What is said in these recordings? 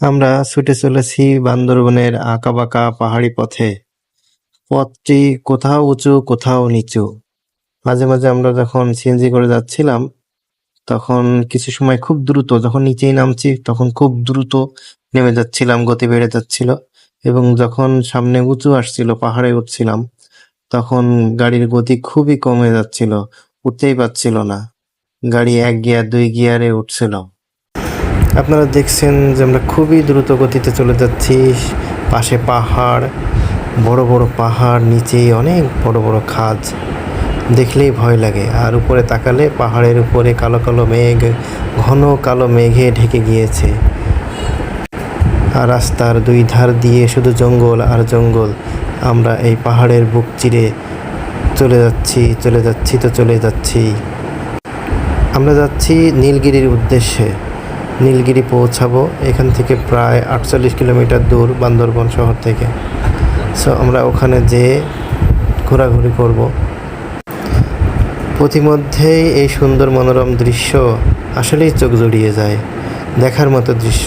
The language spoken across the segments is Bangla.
আমরা ছুটে চলেছি বান্দরবনের আঁকাবাঁকা পাহাড়ি পথে। পথটি কোথাও উঁচু কোথাও নিচু। মাঝে মাঝে আমরা যখন সিএনজি করে যাচ্ছিলাম তখন কিছু সময় খুব দ্রুত, যখন নিচেই নামছি তখন খুব দ্রুত নেমে যাচ্ছিলাম, গতি বেড়ে যাচ্ছিল। এবং যখন সামনে উঁচু আসছিল, পাহাড়ে উঠছিলাম, তখন গাড়ির গতি খুবই কমে যাচ্ছিল, উঠতেই পারছিল না। গাড়ি 1 গিয়ার 2 গিয়ারে উঠছিল। আপনারা দেখছেন যে আমরা খুবই দ্রুত গতিতে চলে যাচ্ছি। পাশে পাহাড়, বড় বড় পাহাড়, নিচেই অনেক বড় বড় খাদ, দেখলেই ভয় লাগে। আর উপরে তাকালে পাহাড়ের উপরে কালো কালো মেঘ, ঘন কালো মেঘে ঢেকে গিয়েছে। আর রাস্তার 2 ধার দিয়ে শুধু জঙ্গল আর জঙ্গল। আমরা এই পাহাড়ের বুক চিরে চলে যাচ্ছি। আমরা যাচ্ছি নীলগিরির উদ্দেশ্যে। নীলগিরি পৌঁছাবো এখান থেকে প্রায় 48 কিলোমিটার দূর বান্দরবন শহর থেকে। সো আমরা ওখানে যেয়ে ঘোরাঘুরি করব। পথিমধ্যেই এই সুন্দর মনোরম দৃশ্য আসলেই চোখ জুড়িয়ে যায়, দেখার মতো দৃশ্য।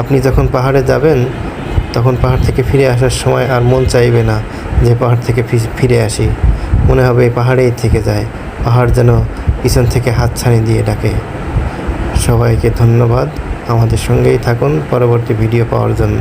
আপনি যখন পাহাড়ে যাবেন তখন পাহাড় থেকে ফিরে আসার সময় আর মন চাইবে না যে পাহাড় থেকে ফিরে আসি, মনে হবে এই পাহাড়েই থেকে যায়। পাহাড় যেন পিছন থেকে হাতছানি দিয়ে ডাকে। সবাইকে ধন্যবাদ, আমাদের সঙ্গেই থাকুন পরবর্তী ভিডিও পাওয়ার জন্য।